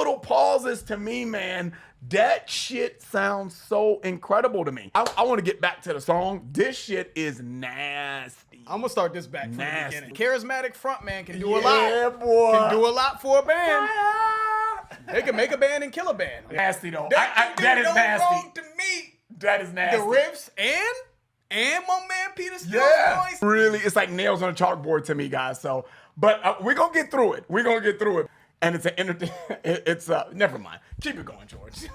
little pauses to me, man, that shit sounds so incredible to me. I want to get back to the song. This shit is nasty. I'm gonna start this back from the beginning. Charismatic frontman can do a lot. Yeah, boy. Can do a lot for a band. They can make a band and kill a band. Nasty though. That is nasty. Wrong to me. That is nasty. The riffs and my man Peter Steele's voice. Really, it's like nails on a chalkboard to me, guys. So, but we're gonna get through it. We're gonna get through it. And it's never mind. Keep it going, George.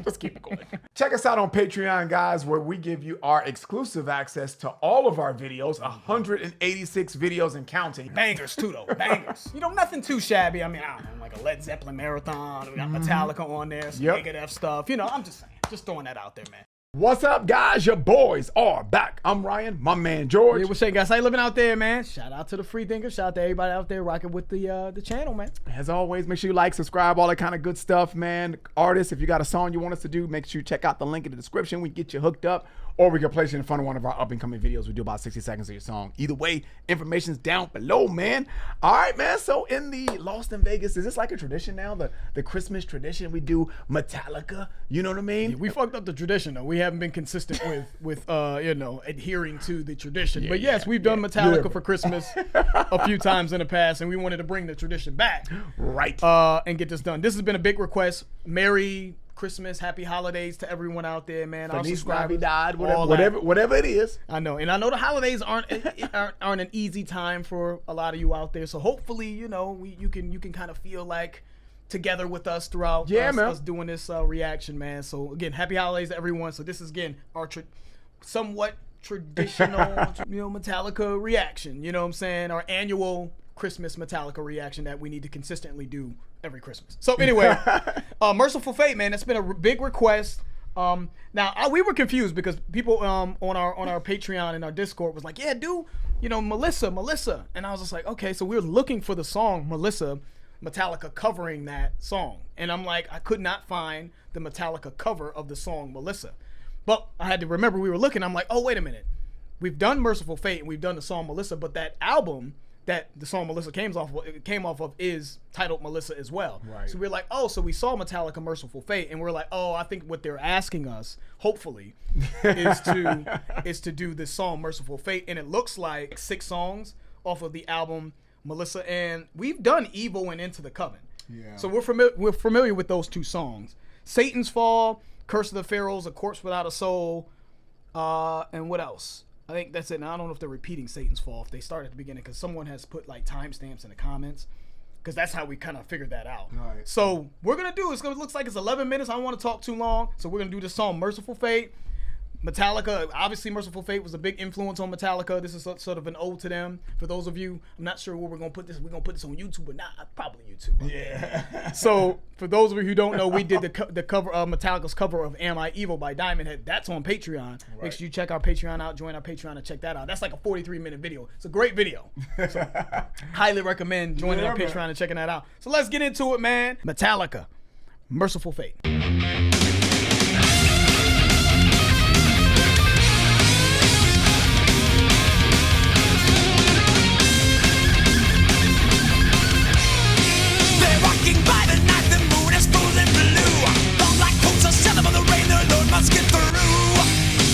just keep it going. Check us out on Patreon, guys, where we give you our exclusive access to all of our videos, 186 videos and counting. Bangers too, though. Bangers. You know, nothing too shabby. I mean, I don't know, like a Led Zeppelin marathon. We got Metallica on there, some Megadeth stuff. You know, I'm just saying, just throwing that out there, man. What's up, guys? Your boys are back. I'm Ryan, my man George. Yeah, what's up, guys? How you living out there, man? Shout out to the free thinkers. Shout out to everybody out there rocking with the channel, man. As always, make sure you like, subscribe, all that kind of good stuff, man. Artists, if you got a song you want us to do, make sure you check out the link in the description. We can get you hooked up, or we can place you in front of one of our up-and-coming videos. We do about 60 seconds of your song. Either way, information's down below, man. All right, man. So in the Lost in Vegas, is this like a tradition now? The Christmas tradition? We do Metallica. You know what I mean? Yeah, we fucked up the tradition, though. We haven't been consistent with you know, adhering to the tradition. But yes, we've done Metallica for Christmas a few times in the past, and we wanted to bring the tradition back. Right. And get this done. This has been a big request. Merry Christmas, happy holidays to everyone out there, man. Feliz Navidad, whatever it is. I know, and I know the holidays aren't an easy time for a lot of you out there. So hopefully, you know, you can kind of feel like together with us throughout us doing this reaction, man. So again, happy holidays to everyone. So this is again our somewhat traditional, you know, Metallica reaction. You know what I'm saying? Our annual Christmas Metallica reaction that we need to consistently do every Christmas. So anyway, Mercyful Fate, man, that's been a big request. Now we were confused because people on our Patreon and our Discord was like, yeah, do, you know, Melissa, and I was just like, okay, so we were looking for the song Melissa, Metallica covering that song, and I'm like, I could not find the Metallica cover of the song Melissa, but I had to remember we were looking. I'm like, oh, wait a minute, we've done Mercyful Fate and we've done the song Melissa, but that album that the song Melissa came off of is titled Melissa as well. Right. So we're like, oh, so we saw Metallica Mercyful Fate, and we're like, oh, I think what they're asking us, hopefully, is to do this song Mercyful Fate, and it looks like 6 songs off of the album Melissa, and we've done Evil and Into the Coven. Yeah. So we're familiar with those 2 songs. Satan's Fall, Curse of the Pharaohs, A Corpse Without a Soul, and what else? I think that's it. Now, I don't know if they're repeating Satan's Fall, if they start at the beginning, because someone has put like timestamps in the comments, because that's how we kind of figured that out. Right. So we're going to do, it looks like it's 11 minutes. I don't want to talk too long. So we're going to do this song, Mercyful Fate. Metallica, obviously Mercyful Fate was a big influence on Metallica. This is sort of an ode to them. For those of you, I'm not sure where we're going to put this. We're going to put this on YouTube or not. Probably YouTube. Yeah. So for those of you who don't know, we did the cover of Metallica's cover of Am I Evil by Diamond Head. That's on Patreon. Right. Make sure you check our Patreon out. Join our Patreon and check that out. That's like a 43-minute video. It's a great video. So highly recommend joining our Patreon and checking that out. So let's get into it, man. Metallica, Mercyful Fate. Get through.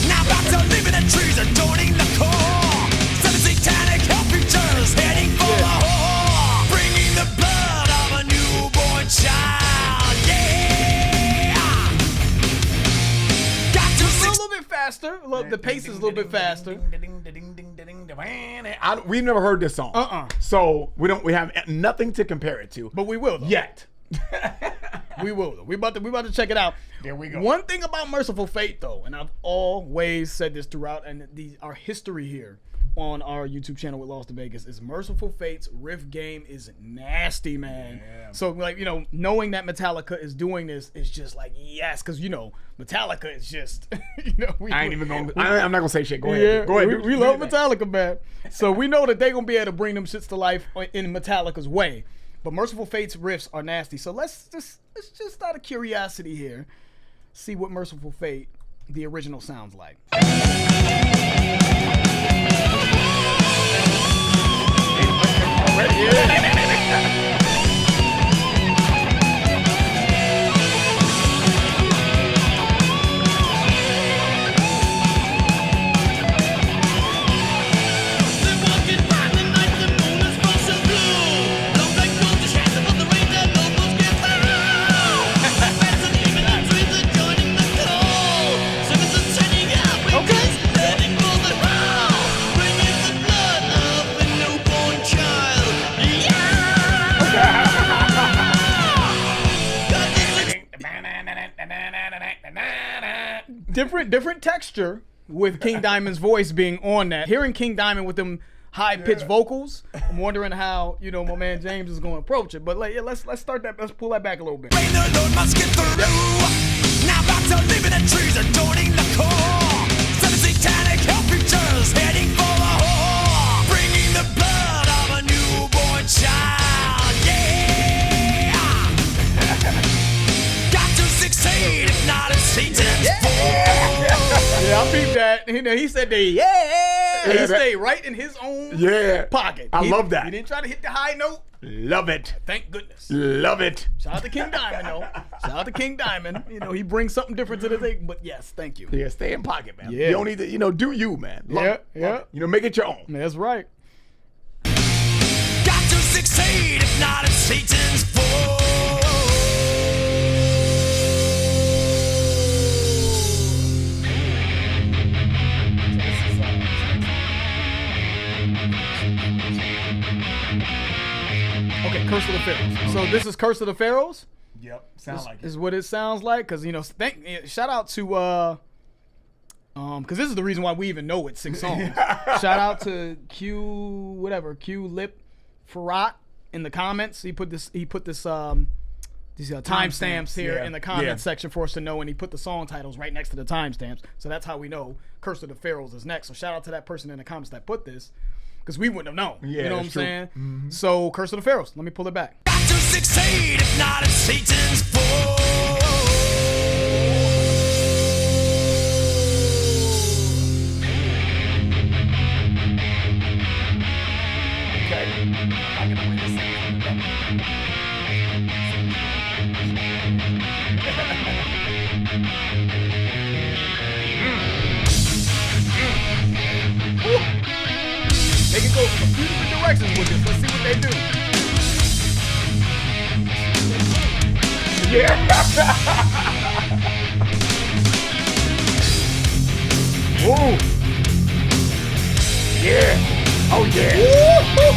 Now back to living in trees and joining the core. 7 satanic hell creatures heading for the whore. Bringing the blood of a newborn child. Yeah. Got to a little bit faster. The pace is a little bit faster. We've never heard this song. So we have nothing to compare it to. But we will though. Yet. We will. We about to check it out. There we go. One thing about Mercyful Fate, though, and I've always said this throughout, and our history here on our YouTube channel with Lost in Vegas, is Mercyful Fate's riff game is nasty, man. Yeah. So, like, you know, knowing that Metallica is doing this is just like, yes, because, you know, Metallica is just, you know. I'm not going to say shit. Go ahead. Go ahead. We love Metallica, man. So we know that they're going to be able to bring them shits to life in Metallica's way. But Mercyful Fate's riffs are nasty. So let's just out of curiosity here, see what Mercyful Fate, the original, sounds like. different texture with King Diamond's voice being on that. Hearing King Diamond with them high-pitched vocals, I'm wondering how, you know, my man James is going to approach it. But let's start that. Let's pull that back a little bit. Rain the Lord must get through. Now back to living in trees adorning the core. Seven satanic hell creatures heading for the whore. Bringing the blood of a newborn child. Yeah. Got to succeed if not it's Satan's fault. Yeah, I peeped that. He said he stayed right in his own pocket. I love that. He didn't try to hit the high note. Love it. Thank goodness. Love it. Shout out to King Diamond, though. Shout out to King Diamond. You know, he brings something different to the thing. But yes, thank you. Yeah, stay in pocket, man. Yeah. You don't need to, you know, do you, man. Love it. Yeah. You know, make it your own. That's right. Got to succeed if not it's Satan's fault. Okay, Curse of the Pharaohs. So this is Curse of the Pharaohs? Yep, sounds like it. Is what it sounds like. Because, you know, shout out to, because this is the reason why we even know it's 6 songs. Shout out to Q Lip Farrat in the comments. He put these timestamps here in the comment section for us to know, and he put the song titles right next to the timestamps. So that's how we know Curse of the Pharaohs is next. So shout out to that person in the comments that put this, because we wouldn't have known. Yeah, you know what I'm true. saying? Mm-hmm. So Curse of the Pharaohs. Let me pull it back. Got to succeed if not it's Satan's fault. They can go a few different directions with this. Let's see what they do. Yeah. Woo. Yeah. Oh, yeah. Woo.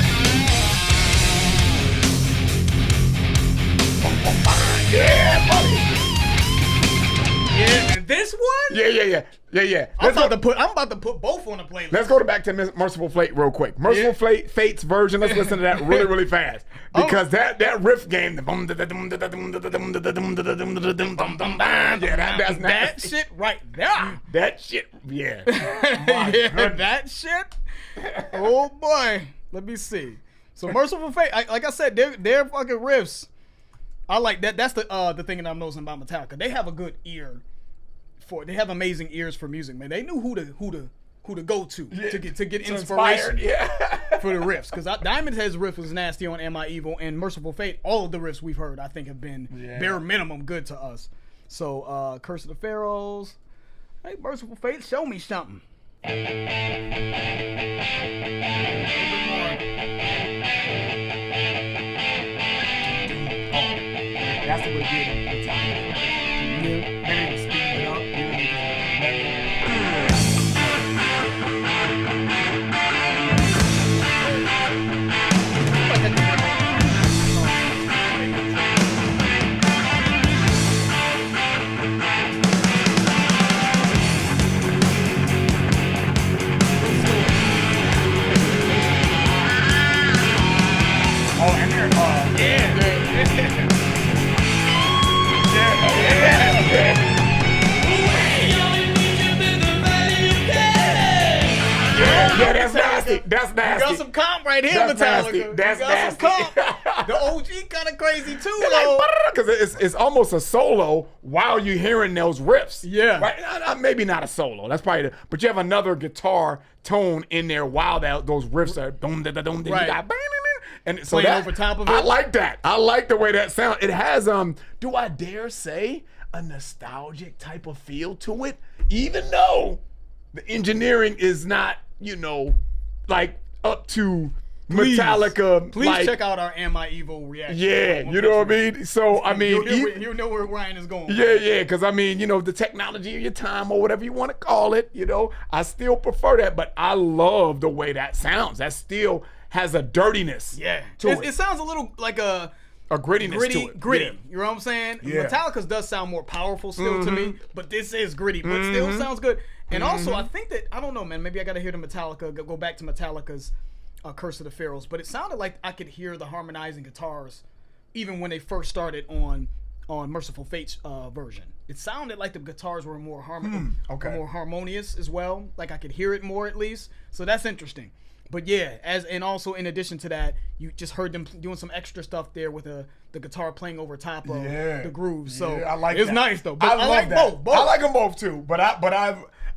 Yeah, buddy. Yeah, and this one? Yeah. I'm about to put both on the playlist. Let's go back to Mercyful Fate real quick. Mercyful Fate's version. Let's listen to that really fast because that riff game. That's that shit right there. That shit, yeah. That shit. Oh boy, let me see. So Mercyful Fate, like I said, their fucking riffs. I like that. That's the thing that I'm noticing about Metallica. They have a good ear they have amazing ears for music, man. They knew who to go to get inspiration for the riffs. Because Diamond Head's riff was nasty on Am I Evil, and Mercyful Fate, all of the riffs we've heard, I think, have been bare minimum good to us. So Curse of the Pharaohs. Hey, Mercyful Fate, show me something. That's the way to get it. Maybe speed it up. Oh, and they're Yeah, that's nasty. That's nasty. You got some comp right here, That's Metallica. nasty. That's nasty. Some comp. The OG kind of crazy too, though. Because it's almost a solo while you're hearing those riffs. Yeah. Right? Maybe not a solo. That's probably but you have another guitar tone in there while those riffs are Right. And so Playing over top of it. I like that. I like the way that sounds. It has do I dare say a nostalgic type of feel to it, even though the engineering is not, like up to Metallica. Please check out our Am I Evil reaction. Yeah, you know what I mean? So, I mean... You know where Ryan is going. Yeah, because, I mean, the technology of your time or whatever you want to call it, I still prefer that, but I love the way that sounds. That still has a dirtiness to it. It sounds a little like a a grittiness to it. Gritty. Yeah. You know what I'm saying? Yeah. Metallica's does sound more powerful still to me, but this is gritty, but still sounds good. And also, I think that, I don't know, man, maybe I got to hear the Metallica, go back to Metallica's Curse of the Pharaohs, but it sounded like I could hear the harmonizing guitars even when they first started on Mercyful Fate's version. It sounded like the guitars were more more harmonious as well. Like I could hear it more at least. So that's interesting. But yeah, and also in addition to that, you just heard them doing some extra stuff there with the guitar playing over top of the grooves. So I like it's that. nice though. But I like both. I like them both too. But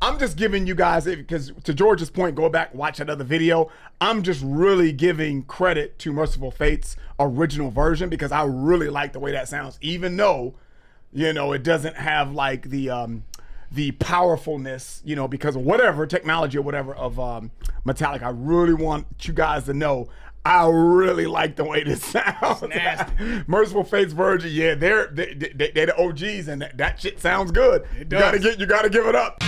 I'm just giving you guys, because to George's point, go back, watch another video. I'm just really giving credit to Mercyful Fate's original version because I really like the way that sounds, even though, it doesn't have like the powerfulness, because of whatever technology or whatever of Metallica. I really want you guys to know I really like the way this sounds. Nasty. Mercyful Fate's version, yeah, they're the OGs, and that shit sounds good. It does. You gotta give it up.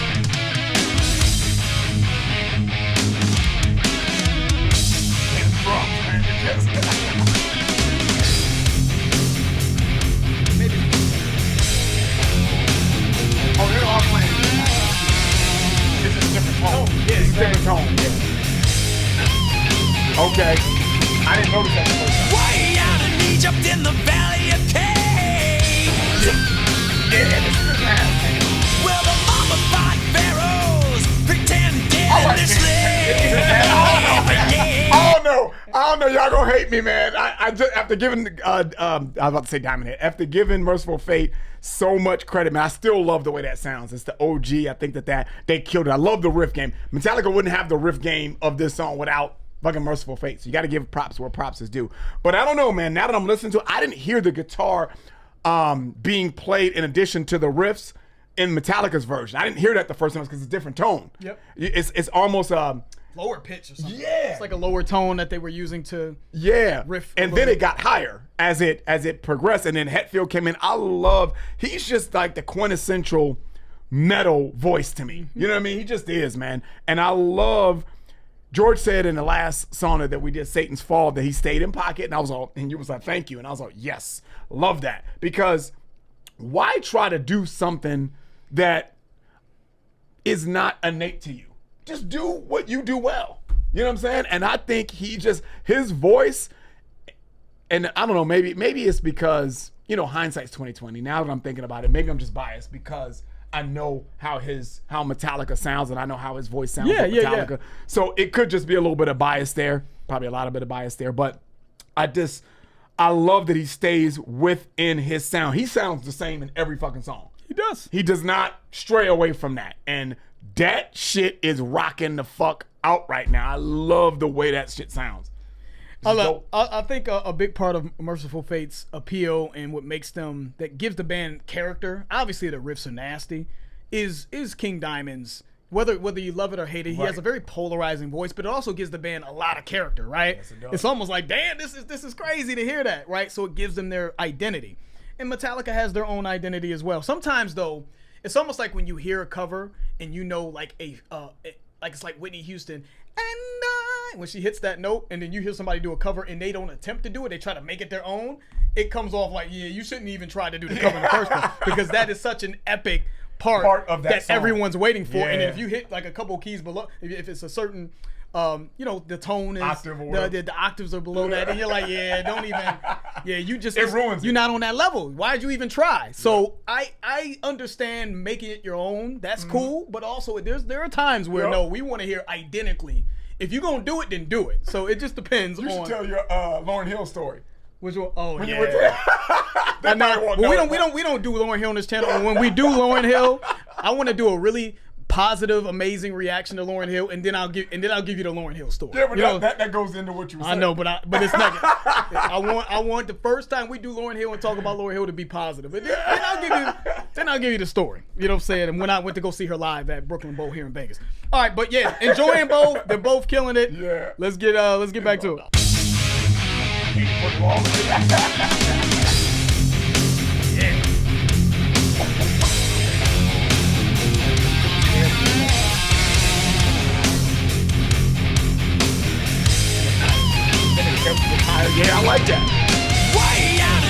Oh, they're all playing. This is a different tone. Yeah, It's a different tone. Yeah. Okay. I didn't notice that the first time. Way out in Egypt in the Valley of Caves. Yeah, this is good man. Well, the mummified pharaohs pretend dead Oh, in their slaves. I don't know. Y'all gonna hate me, man. I just, after giving, I was about to say Diamond Head. After giving Mercyful Fate so much credit, man, I still love the way that sounds. It's the OG. I think that they killed it. I love the riff game. Metallica wouldn't have the riff game of this song without fucking Mercyful Fate. So you got to give props where props is due. But I don't know, man. Now that I'm listening to it, I didn't hear the guitar being played in addition to the riffs in Metallica's version. I didn't hear that the first time because it's a different tone. Yep. It's almost lower pitch or something. Yeah. It's like a lower tone that they were using to riff. And then it got higher as it progressed, and then Hetfield came in. He's just like the quintessential metal voice to me. You know what I mean? He just is, man. And I love, George said in the last song that we did, Satan's Fall, that he stayed in pocket, and you was like, thank you. And I was like, yes, love that. Because why try to do something that is not innate to you? Just do what you do well. You know what I'm saying? And I think his voice, and I don't know, maybe it's because, hindsight's 2020. Now that I'm thinking about it, maybe I'm just biased because I know how Metallica sounds, and I know how his voice sounds with Metallica. Yeah. So it could just be a little bit of bias there, probably a lot of bit of bias there, but I love that he stays within his sound. He sounds the same in every fucking song. He does. He does not stray away from that. And that shit is rocking the fuck out right now. I love the way that shit sounds. I think a big part of Mercyful Fate's appeal and what makes them, that gives the band character, obviously the riffs are nasty, is King Diamond's, whether you love it or hate it, he has a very polarizing voice, but it also gives the band a lot of character, right? Yes, it does. It's almost like, damn, this is crazy to hear that, right? So it gives them their identity. And Metallica has their own identity as well. Sometimes though, it's almost like when you hear a cover and like it's like Whitney Houston, and when she hits that note, and then you hear somebody do a cover and they don't attempt to do it, they try to make it their own. It comes off like, yeah, you shouldn't even try to do the cover in the first place, because that is such an epic part of that song everyone's waiting for. Yeah. And if you hit like a couple keys below, if it's a certain the tone is the octaves are below that, and you're like, it ruins you're not on that level. Why'd you even try? So I understand making it your own. That's cool, but also there are times where no, we want to hear identically. If you're gonna do it, then do it. So it just depends. You should tell your Lauryn Hill story. Which one? Oh, when we don't do Lauryn Hill on this channel. When we do Lauryn Hill, I want to do a really positive, amazing reaction to Lauryn Hill, and then I'll give you the Lauryn Hill story. Yeah, but that goes into what you were saying. I know, but it's not. I want the first time we do Lauryn Hill and talk about Lauryn Hill to be positive, but then I'll give you the story. You know what I'm saying? And when I went to go see her live at Brooklyn Bowl here in Vegas. All right, but yeah, enjoying both. They're both killing it. Yeah. Let's get back to it. Yeah, I like that. Way out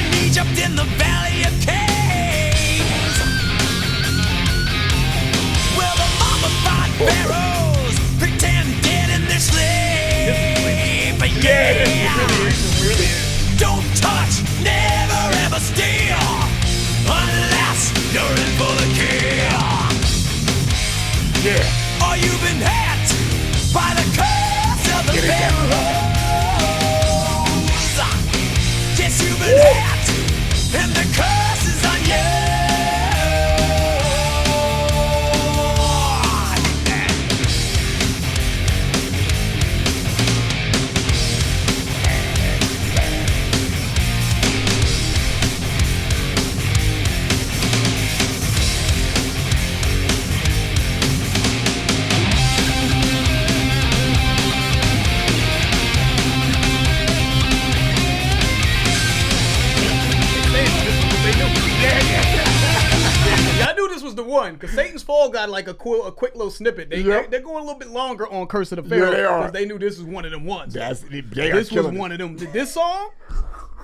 was the one, because Satan's Fall got like a quick little snippet. They're going a little bit longer on Curse of the Pharaohs because they knew this was one of them ones. This was one of them. This song,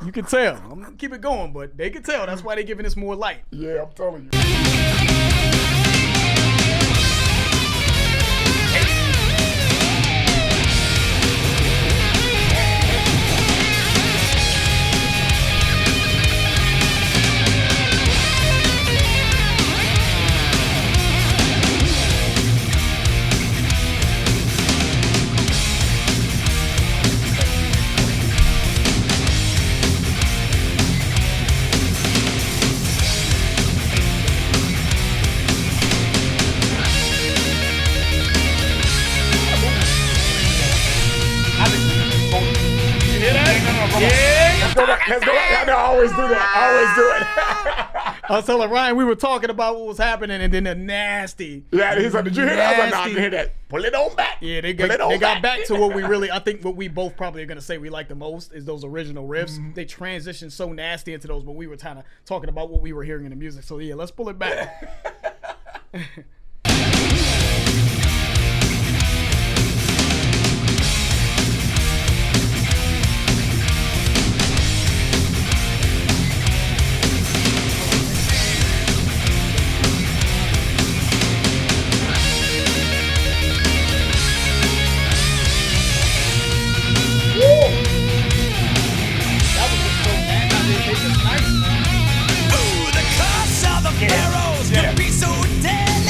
you can tell. I'm gonna keep it going, but they can tell. That's why they're giving us more light. Yeah, I'm telling you. Let's go back. I always do that. I was telling Ryan we were talking about what was happening, and then the nasty. Yeah, he's like, did you hear that? I was like, no, I didn't hear that. Pull it on back. Yeah, they got back to what we really, I think what we both probably are going to say we like the most is those original riffs. Mm-hmm. They transitioned so nasty into those, but we were kind of talking about what we were hearing in the music. So yeah, let's pull it back. Pharaohs can be so deadly.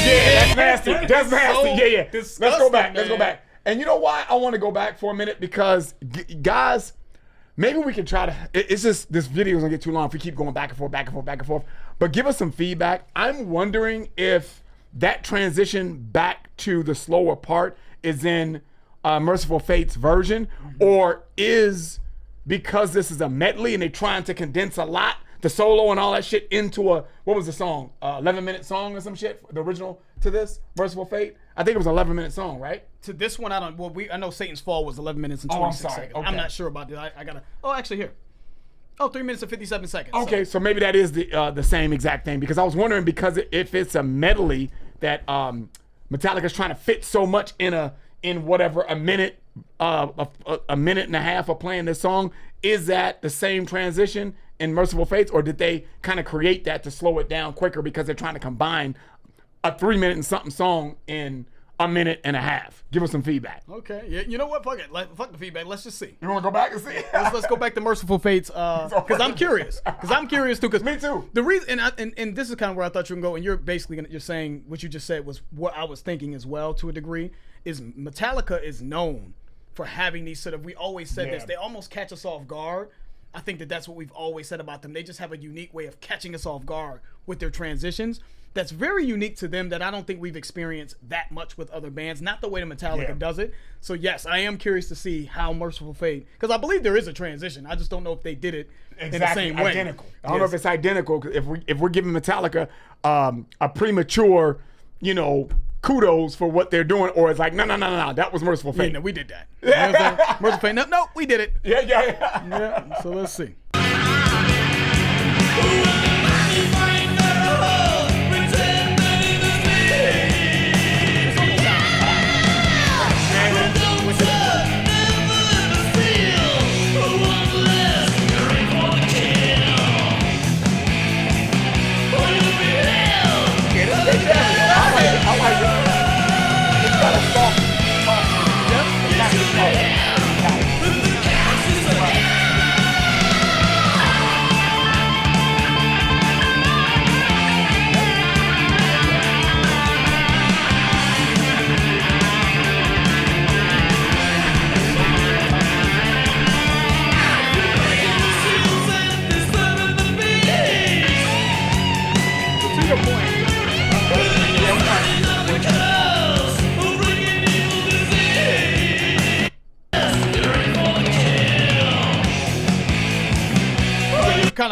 Yeah, that's nasty. That's nasty. So yeah. Let's go back. Man. Let's go back. And you know why I want to go back for a minute? Because guys, maybe we can try to. It's just this video is gonna get too long if we keep going back and forth, back and forth, back and forth. But give us some feedback. I'm wondering if that transition back to the slower part is in Mercyful Fate's version, or is because this is a medley and they're trying to condense a lot, the solo and all that shit into a, what was the song? 11-minute song or some shit? The original to this, Mercyful Fate? I think it was an 11-minute song, right? To this one, I don't, well, I know Satan's Fall was 11 minutes and 26 seconds. Okay. I'm not sure about that. I gotta, actually here. 3 minutes and 57 seconds. Okay, so maybe that is the same exact thing, because I was wondering, because if it's a medley that Metallica's trying to fit so much in whatever a minute and a half of playing this song, is that the same transition in Mercyful Fates, or did they kind of create that to slow it down quicker because they're trying to combine a 3-minute and something song in a minute and a half? Give us some feedback. Okay, yeah, you know what? Fuck it. Fuck the feedback. Let's just see. You want to go back and see? let's go back to Mercyful Fates because I'm curious. Because I'm curious too. Cause me too. The reason, and this is kind of where I thought you were going, and you're basically you're saying what you just said was what I was thinking as well to a degree. Is Metallica is known for having these sort of, we always said this, they almost catch us off guard. I think that's what we've always said about them. They just have a unique way of catching us off guard with their transitions. That's very unique to them that I don't think we've experienced that much with other bands. Not the way the Metallica does it. So yes, I am curious to see how Mercyful Fate, because I believe there is a transition. I just don't know if they did it in the same way. Identical. I don't know if it's identical. If we're giving Metallica a premature, kudos for what they're doing, or it's like, no, that was Mercyful Fate. Yeah, no, we did that. Yeah. Mercyful Fate, no, we did it. Yeah. So let's see.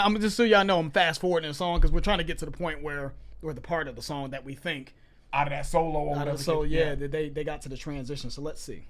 I'm just so y'all know I'm fast forwarding the song because we're trying to get to the point where the part of the song that we think out of that solo. They got to the transition. So let's see.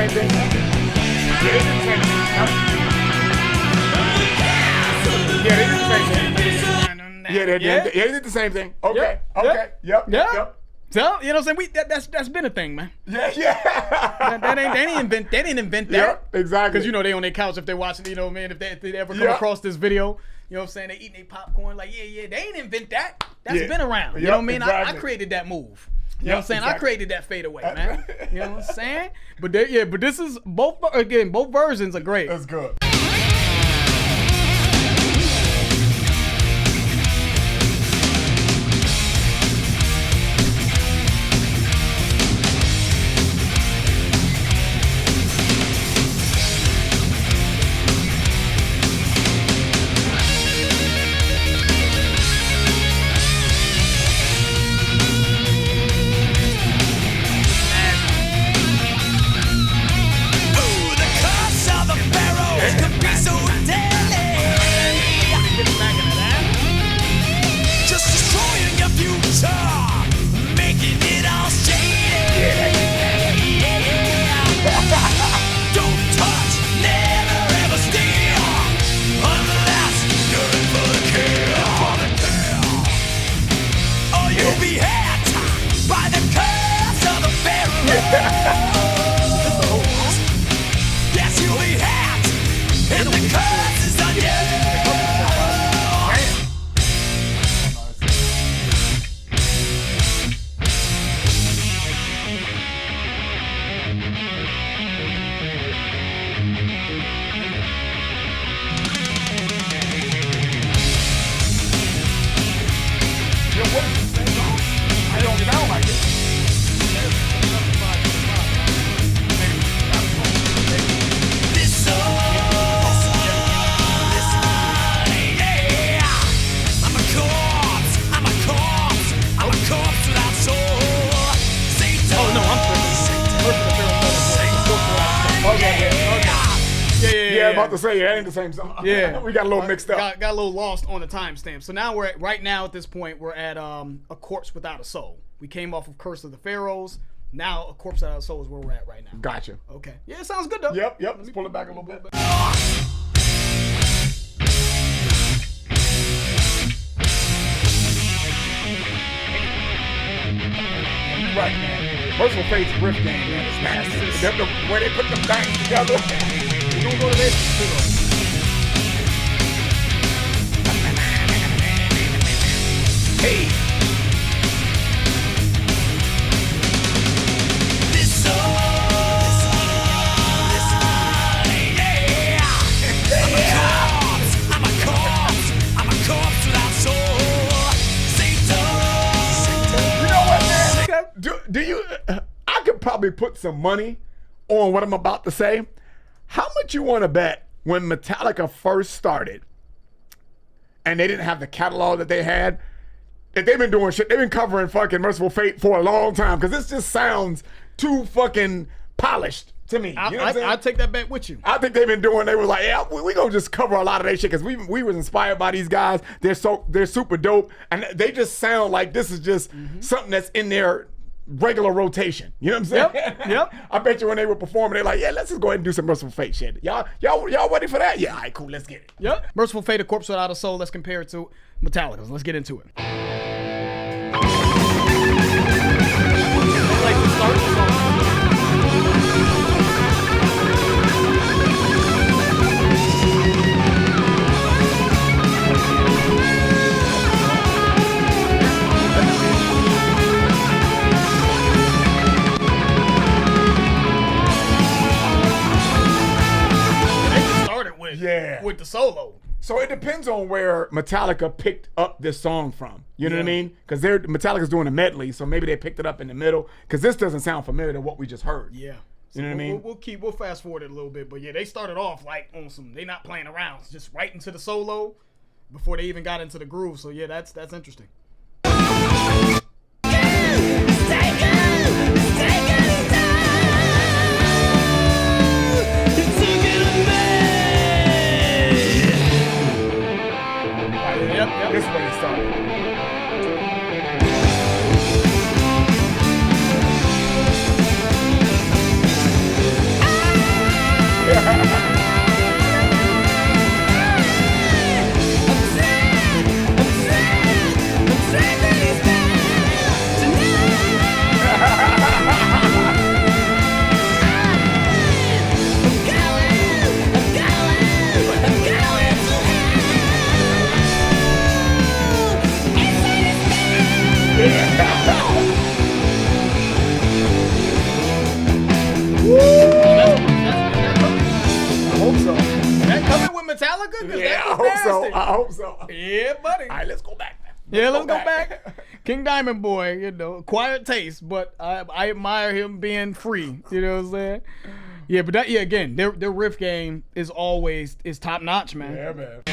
same thing. Yeah, they did the same thing. Yeah, they did the same thing. Yeah, they did the same thing. Okay. Yep. So, you know what I'm saying? That's been a thing, man. Yeah. They didn't invent that. Yep, exactly. Because, you know, they on their couch if they're watching, you know, man, if they ever come across this video, you know what I'm saying? They eating their popcorn like, they ain't invent that. That's been around. You know what I mean? Exactly. I created that move. You know what I'm saying? Exactly. I created that fadeaway, man. You know what I'm saying? But this is both versions are great. That's good. Ooh, the curse of the Pharaohs could be so deadly. Just destroying your future, making it all shady. Don't touch, never ever steal, unless you're in for the kill. Or you'll be had by the curse of the Pharaohs. Yes, you'll be had, and the curse is on you. I don't sound like it. This song, yeah. I'm a corpse without soul. Satan. Oh, no, I'm tripping. Yeah, about to say it ain't the same song. Yeah. We got a little mixed up. Got a little lost on the timestamp. So now right now at this point we're at a corpse without a soul. We came off of Curse of the Pharaohs. Now a corpse without a soul is where we're at right now. Gotcha. Okay. Yeah, it sounds good though. Yep. Let's pull it back a little bit. Right, man. Mercyful Fate's riff game, man, is massive. The way they put them things together. We're gonna go to this. Hey. This song, yeah. I'm a corpse without soul. Satan. You know what, man? Do you? I could probably put some money on what I'm about to say. How much you want to bet when Metallica first started, and they didn't have the catalog that they had? That they've been doing shit. They've been covering fucking Mercyful Fate for a long time because this just sounds too fucking polished to me. You know what I'm saying? I'll take that bet with you. I think they've been doing. They were like, yeah, we gonna just cover a lot of their shit because we was inspired by these guys. They're super dope, and they just sound like this is just something that's in their regular rotation. You know what I'm saying? Yep. I bet you when they were performing, they're like, yeah, let's just go ahead and do some Mercyful Fate shit. Y'all ready for that? Yeah, all right, cool, let's get it. Yep. Mercyful Fate, a corpse without a soul. Let's compare it to Metallica's. Let's get into it. Like to start the song. With the solo. So it depends on where Metallica picked up this song from. You know what I mean? Because Metallica's doing a medley, so maybe they picked it up in the middle. Because this doesn't sound familiar to what we just heard. Yeah. You know what I mean? We'll fast forward it a little bit, but yeah, they started off like on some. They not playing around, just right into the solo before they even got into the groove. So yeah, that's interesting. This is where it started. song. Yeah, buddy. All right, let's go back, man. Let's go back. King Diamond Boy, you know, acquired taste, but I admire him being free. You know what I'm saying? Yeah, but again, their riff game is top notch, man. Yeah, man.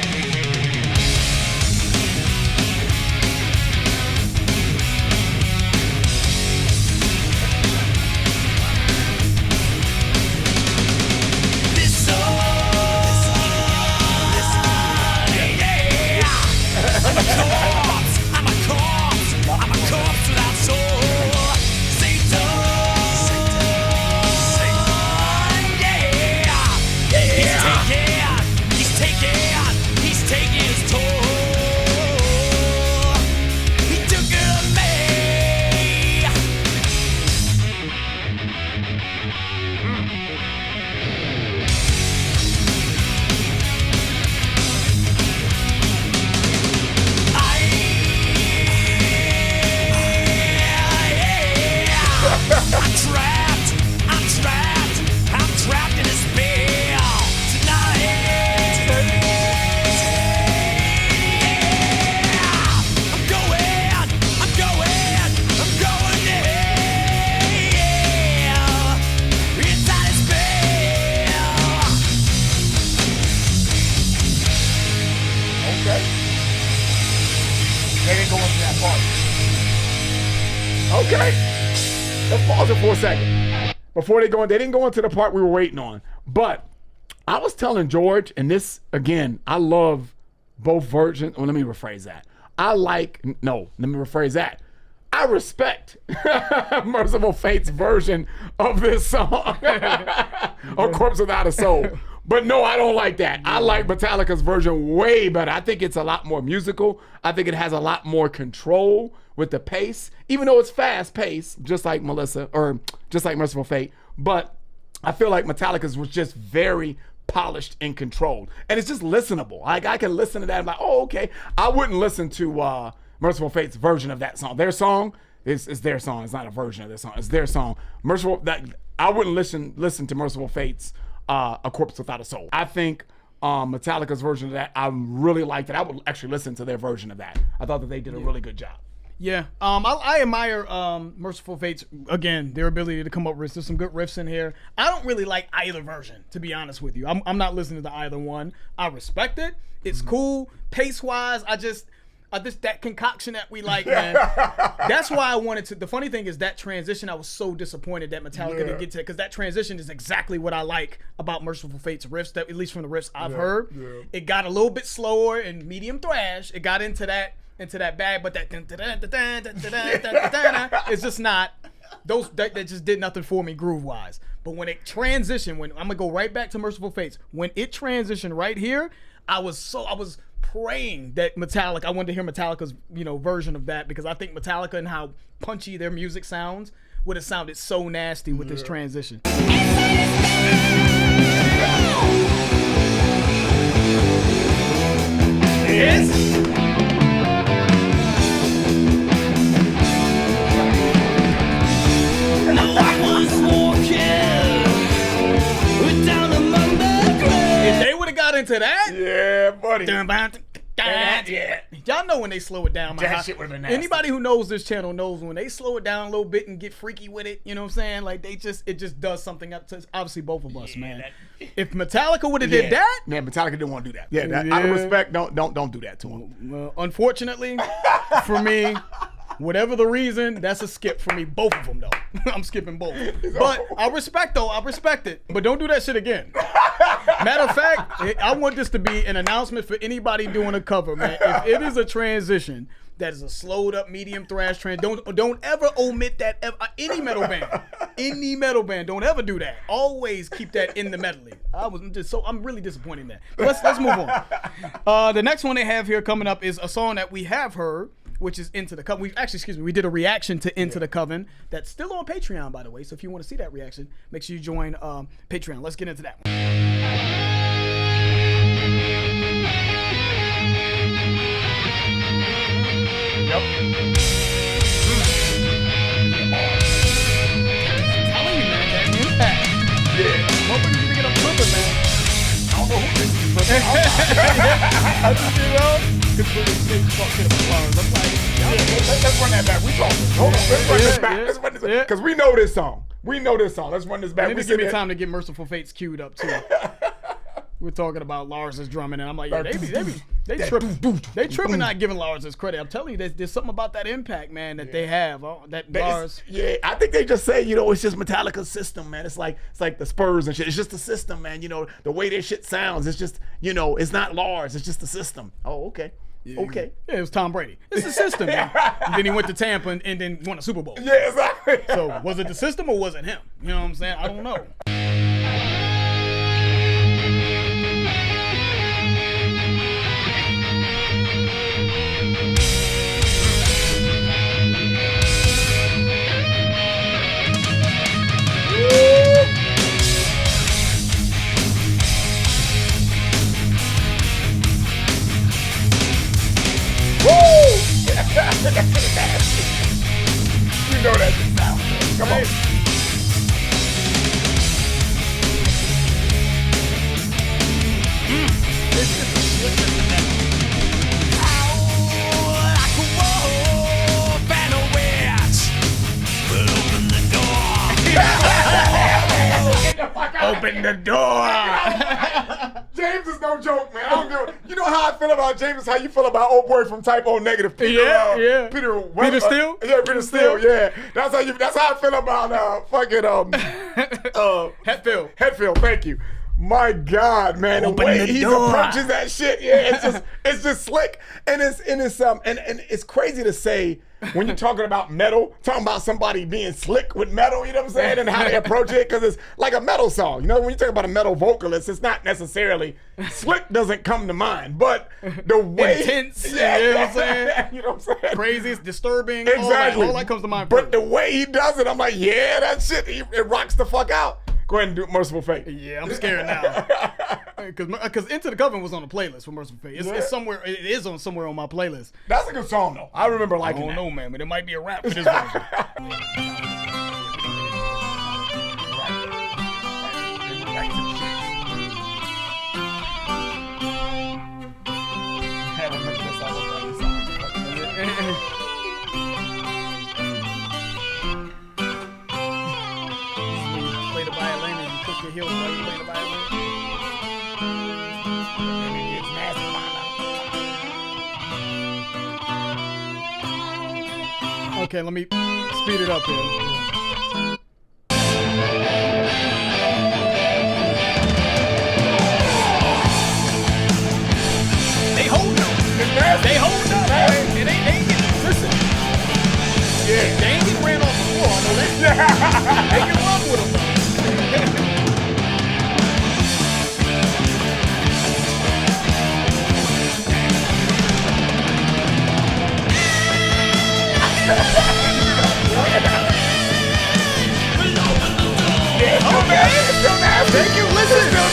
Okay. Let's pause it for a second. Before they didn't go into the part we were waiting on. But I was telling George, and this, again, I love both versions. Well, let me rephrase that. I respect Mercyful Fate's version of this song, or Corpse Without a Soul. But no, I don't like that. I like Metallica's version way better. I think it's a lot more musical. I think it has a lot more control with the pace, even though it's fast paced, just like Mercyful Fate. But I feel like Metallica's was just very polished and controlled. And it's just listenable. Like, I can listen to that and be like, oh, okay. I wouldn't listen to Mercyful Fate's version of that song. Their song is their song. It's not a version of their song. It's their song. I wouldn't listen to Mercyful Fate's A Corpse Without a Soul. I think Metallica's version of that, I really liked it. I would actually listen to their version of that. I thought that they did a really good job. Yeah, I admire Mercyful Fate's, again, their ability to come up with some good riffs in here. I don't really like either version, to be honest with you. I'm not listening to either one. I respect it. It's cool. Pace-wise, I just that concoction that we like, man. That's why I wanted to. The funny thing is that transition, I was so disappointed that Metallica didn't get to it, because that transition is exactly what I like about Mercyful Fate's riffs, that at least from the riffs I've heard. Yeah. It got a little bit slower and medium thrash. It got into that bag, but that it's just not that just did nothing for me groove wise. But when it transitioned, when I'm gonna go right back to Mercyful Fates, when it transitioned right here, I was praying that Metallica, I wanted to hear Metallica's version of that, because I think Metallica and how punchy their music sounds would have sounded so nasty with this transition. Yes. Into that, yeah, buddy. Y'all know when they slow it down. That shit would have been nasty. Anybody who knows this channel knows when they slow it down a little bit and get freaky with it. You know what I'm saying? Like, it just does something up to obviously both of us, man. If Metallica would have did that, man, Metallica didn't want to do that. Yeah, out of respect, don't do that to him. Well, unfortunately, for me. Whatever the reason, that's a skip for me. Both of them, though. I'm skipping both. But I respect it. But don't do that shit again. Matter of fact, I want this to be an announcement for anybody doing a cover, man. If it is a transition that is a slowed up medium thrash don't ever omit that. Any metal band, don't ever do that. Always keep that in the medley. I'm really disappointed in that. But let's move on. The next one they have here coming up is a song that we have heard, which is Into the Coven. We did a reaction to Into the Coven that's still on Patreon, by the way. So if you want to see that reaction, make sure you join Patreon. Let's get into that one. Yep. I'm telling you, man, that impact. Yeah. Nobody can get a flipper, man. I don't know who this is, but I just, you know, because they talking about Lars. I'm like, let's run that back. We talking. Hold on. Let's run this back. Let's run this back. Because we know this song. Let's run this back. You need to give me time to get Mercyful Fates queued up, too. We're talking about Lars's drumming, and I'm like, yeah, they tripping. They tripping not giving Lars his credit. I'm telling you, there's something about that impact, man, that they have. Lars. Yeah, I think they just say, it's just Metallica's system, man. It's like the Spurs and shit. It's just the system, man. The way their shit sounds. It's just, it's not Lars. It's just the system. Oh, okay. Yeah, okay. Yeah, it was Tom Brady. It's the system, man. And then he went to Tampa and then won a Super Bowl. Yeah, exactly. So was it the system or was it him? You know what I'm saying? I don't know. You know that's the sound. Come on. Open the door. James is no joke, man. I don't give a, you know how I feel about James is how you feel about old boy from Type O Negative. Peter, Peter Steele? Yeah, Peter Steele, yeah. That's how I feel about Hetfield, thank you. My God, man, the way he approaches that shit, yeah, it's just slick. And it's crazy to say when you're talking about metal, talking about somebody being slick with metal, you know what I'm saying, and how they approach it, because it's like a metal song. When you talk about a metal vocalist, it's not necessarily slick doesn't come to mind, but the way intense, you know what I'm saying? You know what I'm saying? Crazy, it's disturbing. Exactly. All that comes to mind. But the way he does it, I'm like, yeah, that shit, it rocks the fuck out. Go ahead and do Mercyful Fate. Yeah, I'm scared now. Because Into the Coven was on the playlist for Mercyful Fate. It's somewhere. It is on somewhere on my playlist. That's a good song though. I remember liking that. I don't know, man, but it might be a rap for this version. Play the violin and you click your heels while you play the violin. Okay, let me speed it up here. They hold up. They hold up. They ain't getting, listen. Yeah. They ain't getting ran off the floor, I know that. They can run with them, though.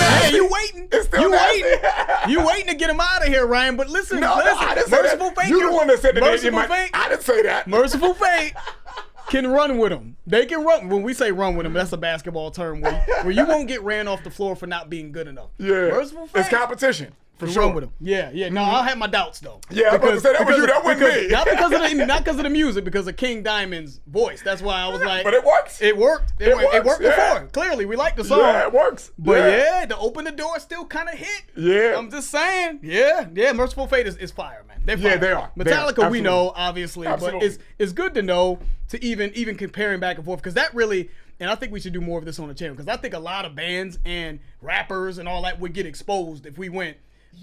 Hey, you waiting? You waiting to get him out of here, Ryan? But listen, I didn't say Mercyful that. Fate. You the one that said that. Mercyful Fate. I didn't say that. Mercyful Fate can run with him. They can run. When we say run with him, that's a basketball term where you won't get ran off the floor for not being good enough. Yeah, Mercyful Fate. It's competition. For sure. Run with him. Yeah. No, I'll have my doubts though. Yeah, I was about to say that was you. That wasn't me. Not because of the music, because of King Diamond's voice. That's why I was like. But it works. It worked. It worked yeah. before. Clearly, we like the song. Yeah, it works. But yeah, to open the door still kind of hit. Yeah. I'm just saying. Yeah. Mercyful Fate is fire, man. They're fire. Yeah, they are. Metallica, we know obviously, Absolutely. but it's good to know to even comparing back and forth, because that really. And I think we should do more of this on the channel, because I think a lot of bands and rappers and all that would get exposed if we went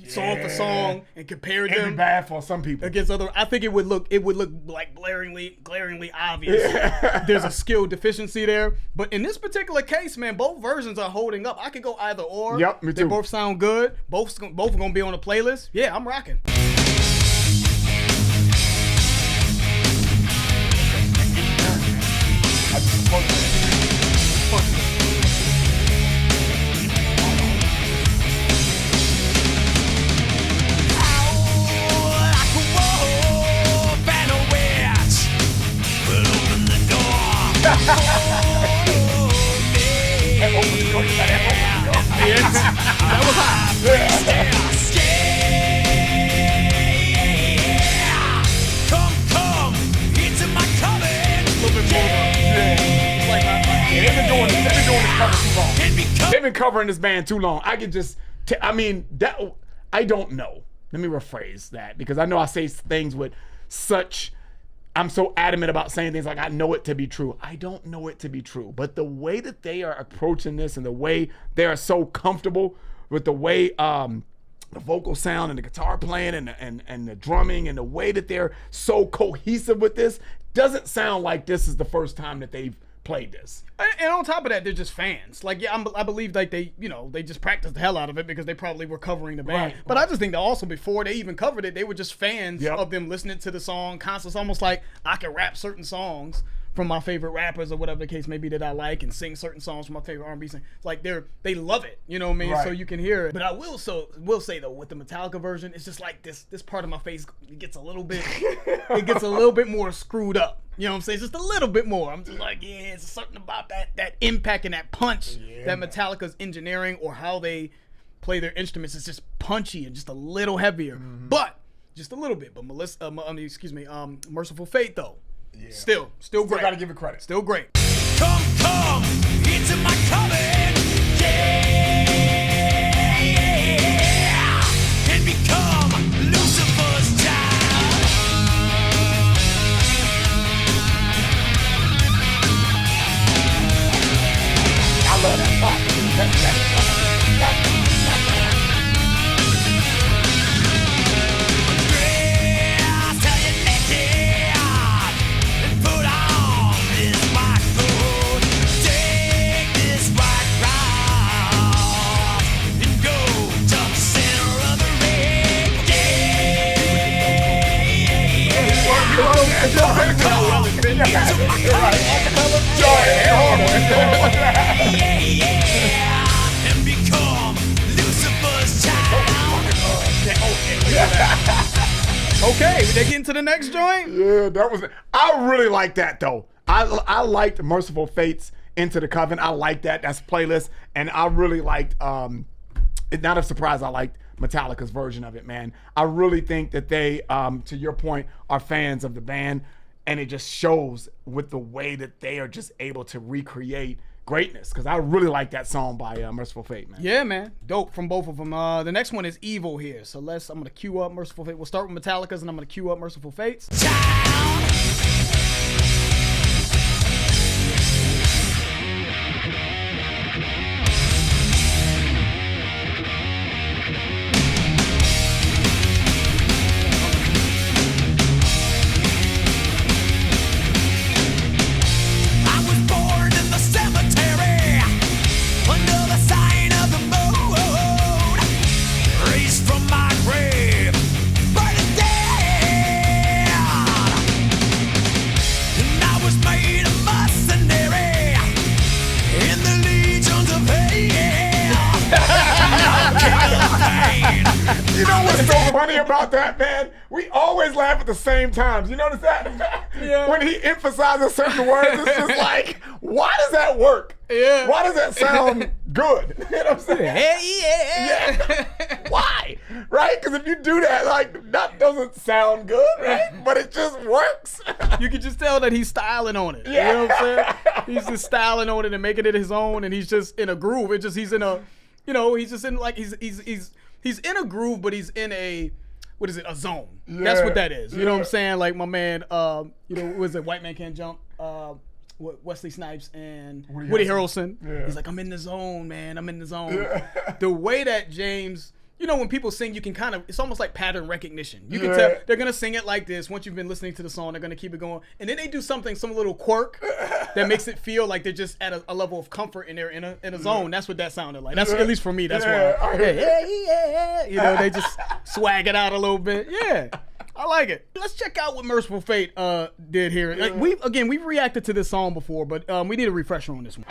song for song and compared them. It'd be bad for some people against other. I think it would look like glaringly obvious. Yeah. There's a skill deficiency there. But in this particular case, man, both versions are holding up. I could go either or. Yep, me too. They both sound good. Both are gonna be on the playlist. Yeah, I'm rocking. That was hot. long. They've been covering this band too long. I could just, I don't know. Let me rephrase that because I know I say things with such, I'm so adamant about saying things like I know it to be true. I don't know it to be true. But the way that they are approaching this and the way they are so comfortable with the way the vocal sound and the guitar playing and the drumming and the way that they're so cohesive with this doesn't sound like this is the first time that they've played this. And on top of that, they're just fans. Like, yeah, I believe like they just practiced the hell out of it because they probably were covering the band. But I just think that also before they even covered it, they were just fans of them listening to the song constantly. It's almost like I can rap certain songs from my favorite rappers or whatever the case may be that I like and sing certain songs from my favorite R&B singers. It's like they love it, you know what I mean? Right. So you can hear it. But I will say though, with the Metallica version, it's just like this part of my face gets a little bit more screwed up. You know what I'm saying? Just a little bit more. I'm just like, yeah, it's something about that impact and that punch that Metallica's engineering or how they play their instruments is just punchy and just a little heavier. Mm-hmm. But just a little bit. But Mercyful Fate though. Yeah. Still great. Gotta give it credit. Still great. Come into my coven, and become Lucifer's child. I love that part. And become Lucifer's child. Okay, they get into the next joint? Yeah, that was. I really like that though. I liked Mercyful Fate's Into the Coven. I like that. That's playlist, and I really liked. It's not a surprise. I liked Metallica's version of it, man. I really think that they, to your point, are fans of the band, and it just shows with the way that they are just able to recreate greatness. Because I really like that song by Mercyful Fate, man. Yeah, man, dope from both of them. The next one is Evil here, so I'm gonna cue up Mercyful Fate. We'll start with Metallica's, and I'm gonna cue up Mercyful Fate's. You know what's so funny about that, man? We always laugh at the same times. You notice that? Yeah. When he emphasizes certain words, it's just like, why does that work? Yeah. Why does that sound good? You know what I'm saying? Hey, yeah. Why? Right? Because if you do that, like, that doesn't sound good, right? But it just works. You can just tell that he's styling on it. Yeah. You know what I'm saying? He's just styling on it and making it his own, and he's just in a groove. It's just he's in a, he's just in like he's in a groove, but he's in a, a zone. Yeah. That's what that is. You know what I'm saying? Like my man, was it White Man Can't Jump? Wesley Snipes and Woody Harrelson. Yeah. He's like, I'm in the zone, man. I'm in the zone. Yeah. The way that James, when people sing, you can kind of, it's almost like pattern recognition. You can tell they're going to sing it like this. Once you've been listening to the song, they're going to keep it going. And then they do some little quirk that makes it feel like they're just at a level of comfort and they're in a zone. That's what that sounded like. That's at least for me. That's why. Yeah. They just swag it out a little bit. Yeah. I like it. Let's check out what Mercyful Fate did here. Like, we've reacted to this song before, but we need a refresher on this one.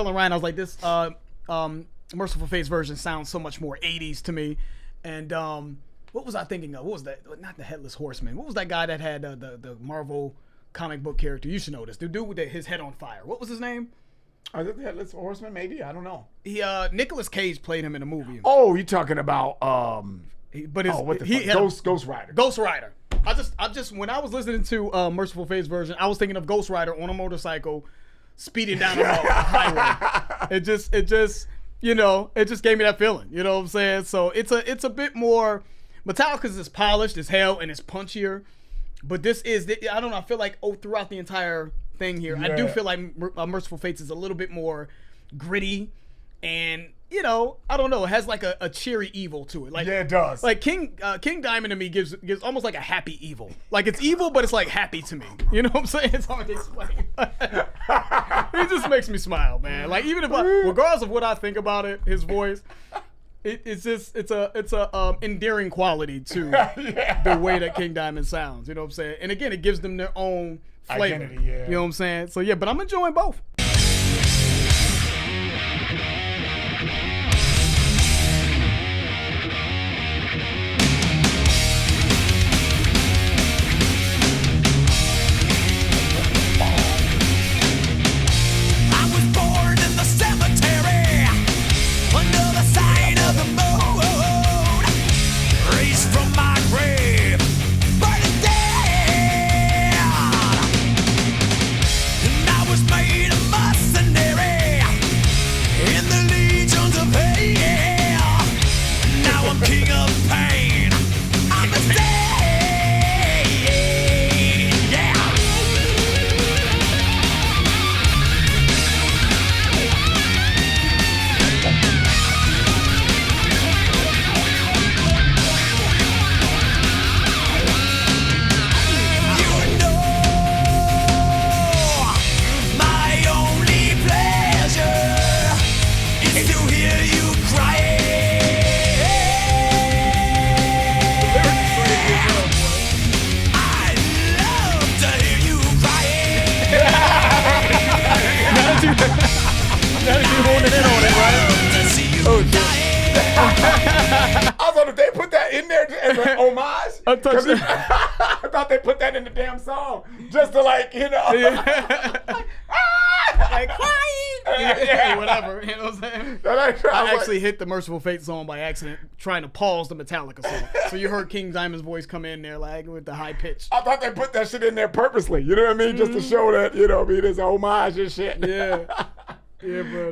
telling Ryan, I was like, this Mercyful Fate's version sounds so much more 80s to me. And what was I thinking of? What was that? Not the Headless Horseman. What was that guy that had the Marvel comic book character? You should know this. The dude with his head on fire. What was his name? Is it the Headless Horseman? Maybe, I don't know. Nicolas Cage played him in a movie. Oh, you talking about Ghost Rider. Ghost Rider. I just when I was listening to Mercyful Fate's version, I was thinking of Ghost Rider on a motorcycle, speeding down the highway. It just gave me that feeling. You know what I'm saying? So it's a bit more. Metallica's is polished as hell and it's punchier, but this is I don't know. I feel like throughout the entire thing here, I do feel like Mercyful Fates is a little bit more gritty, and I don't know. It has like a cheery evil to it. Like, yeah, it does. Like King Diamond to me gives almost like a happy evil. Like it's evil, but it's like happy to me. You know what I'm saying? It's hard to explain. It just makes me smile, man. Like even if regardless of what I think about it, his voice, it's a endearing quality to the way that King Diamond sounds. You know what I'm saying? And again, it gives them their own flavor. Identity, yeah. You know what I'm saying? So yeah, but I'm enjoying both. I thought they put that in the damn song just to like like crying, whatever. You know what I'm saying? I actually hit the Mercyful Fate song by accident, trying to pause the Metallica song. So you heard King Diamond's voice come in there like with the high pitch. I thought they put that shit in there purposely. You know what I mean? Just to show that there's a homage and shit. Yeah. Yeah, but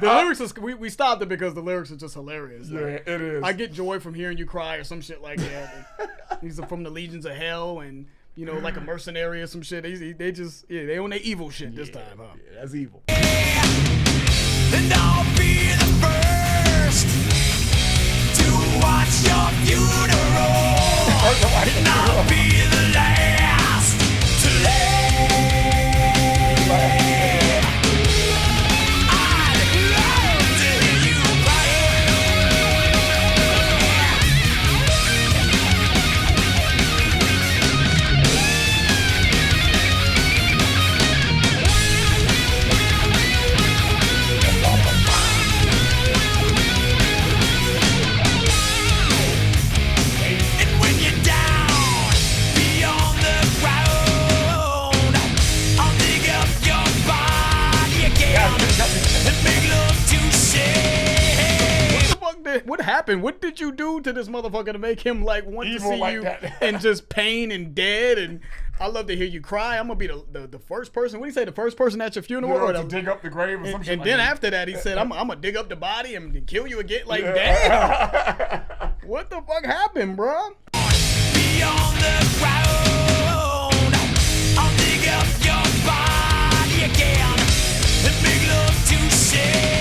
the lyrics is we stopped it because the lyrics are just hilarious. Yeah, it is. I get joy from hearing you cry or some shit like that. These are from the Legions of Hell and like a mercenary or some shit. They own their evil shit this time, huh? Yeah, that's evil. And I'll be the first to watch your funeral. And I'll be the last to leave. What happened? What did you do to this motherfucker to make him like want evil to see like you and just pain and dead? And I love to hear you cry. I'm gonna be the first person. What do you say? The first person at your funeral, or to dig up the grave, or some shit. And then after that, he said, "I'm gonna dig up the body and kill you again." Like, damn, what the fuck happened, bro? Beyond the ground, I'll dig up your body again and make love to shame.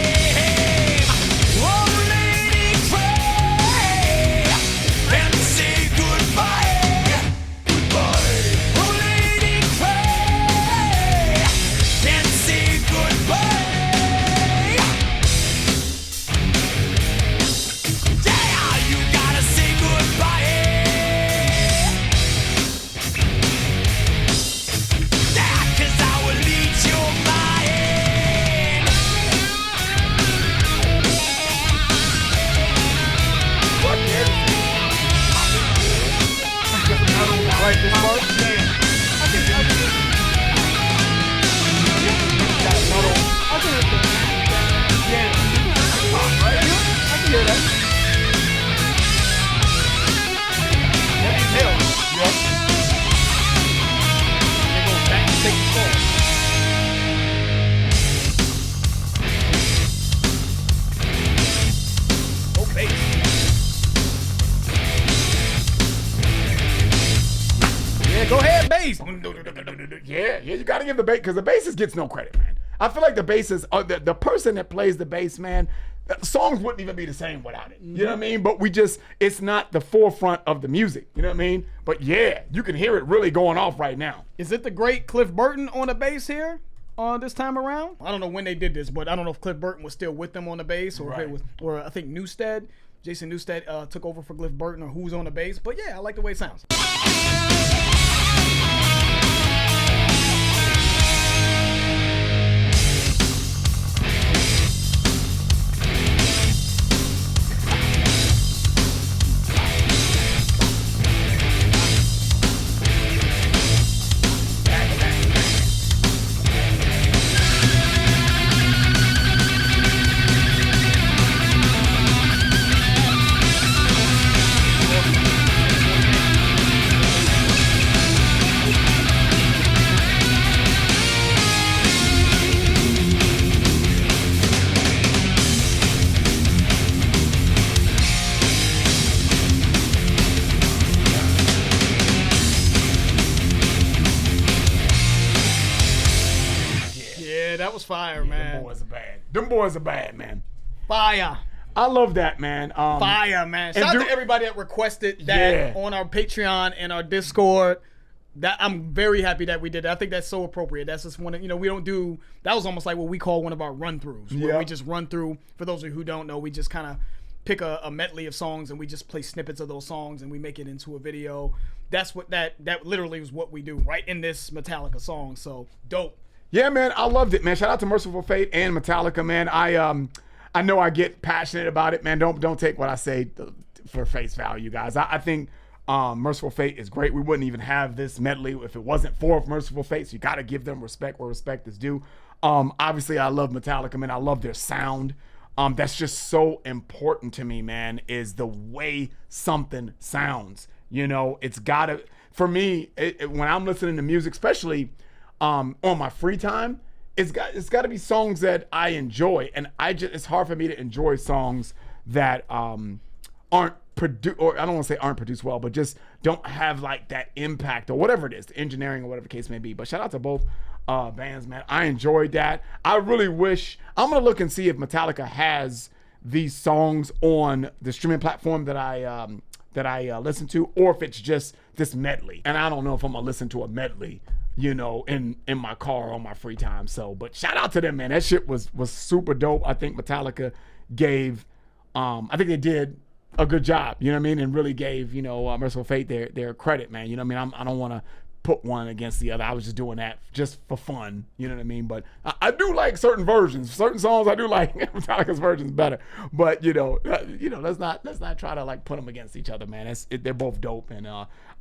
Yeah, you got to give the bass, because the bassist gets no credit, man. I feel like the bassist, the person that plays the bass, man, songs wouldn't even be the same without it. You know what I mean? But it's not the forefront of the music. You know what I mean? But yeah, you can hear it really going off right now. Is it the great Cliff Burton on the bass here this time around? I don't know when they did this, but I don't know if Cliff Burton was still with them on the bass, or if it was, or I think Newstead, Jason Newstead took over for Cliff Burton, or who's on the bass. But yeah, I like the way it sounds. That was fire, man. Them boys are bad, man. Fire. I love that, man. Fire, man. Shout out to everybody that requested that on our Patreon and our Discord. That I'm very happy that we did that. I think that's so appropriate. That's just one of, we don't do, that was almost like what we call one of our run-throughs. Where we just run through, for those of you who don't know, we just kind of pick a medley of songs and we just play snippets of those songs and we make it into a video. That's what that literally was what we do right in this Metallica song. So dope. Yeah, man, I loved it, man. Shout out to Mercyful Fate and Metallica, man. I know I get passionate about it, man. Don't take what I say for face value, guys. I think Mercyful Fate is great. We wouldn't even have this medley if it wasn't for Mercyful Fate. So you got to give them respect where respect is due. Obviously, I love Metallica, man. I love their sound. That's just so important to me, man, is the way something sounds. It's got to, for me, when I'm listening to music, especially on my free time, it's got to be songs that I enjoy, and it's hard for me to enjoy songs that aren't produced, or I don't want to say aren't produced well, but just don't have like that impact or whatever it is, the engineering or whatever the case may be. But shout out to both bands, man. I enjoyed that. I really wish, I'm gonna look and see if Metallica has these songs on the streaming platform that I listen to, or if it's just this medley. And I don't know if I'm gonna listen to a medley, in my car on my free time. So, but shout out to them, man. That shit was super dope. I think Metallica gave, I think they did a good job, and really gave, Mercyful Fate their credit, man. I don't want to put one against the other. I was just doing that just for fun, but I do like certain versions, certain songs I do like. Metallica's version's better, but let's not try to like put them against each other, man. They're both dope, and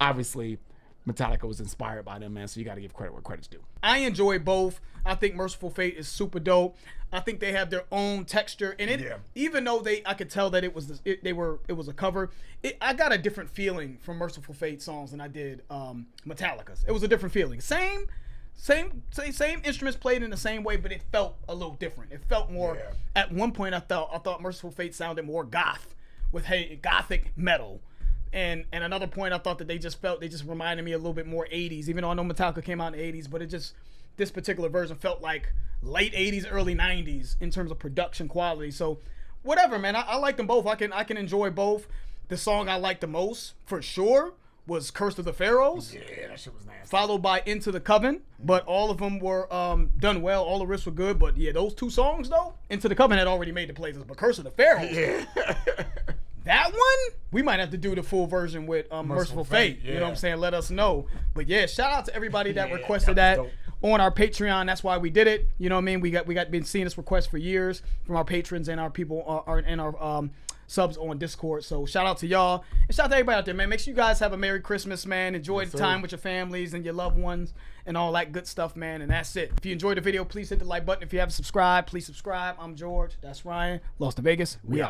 obviously Metallica was inspired by them, man, so you got to give credit where credit's due. I enjoy both. I think Mercyful Fate is super dope. I think they have their own texture, and even though I could tell that it was a cover, I got a different feeling from Mercyful Fate songs than I did Metallica's. It was a different feeling. Same instruments played in the same way, but it felt a little different. It felt more. At one point, I thought Mercyful Fate sounded more goth, with gothic metal. And another point, I thought that they just reminded me a little bit more 80s, even though I know Metallica came out in the 80s, but this particular version felt like late 80s, early 90s in terms of production quality. So whatever, man, I like them both. I can enjoy both. The song I liked the most, for sure, was Curse of the Pharaohs. Yeah, that shit was nasty. Followed by Into the Coven, but all of them were done well. All the riffs were good, but yeah, those two songs, though, Into the Coven had already made the playlist, but Curse of the Pharaohs, that one, we might have to do the full version with Mercyful Fate. You know what I'm saying? Let us know. But yeah, shout out to everybody that requested that on our Patreon. That's why we did it. You know what I mean? We got been seeing this request for years from our patrons and our people and our subs on Discord. So shout out to y'all, and shout out to everybody out there, man. Make sure you guys have a Merry Christmas, man. Enjoy the time with your families and your loved ones and all that good stuff, man. And that's it. If you enjoyed the video, please hit the like button. If you haven't subscribed, please subscribe. I'm George. That's Ryan. Lost to Vegas. We out.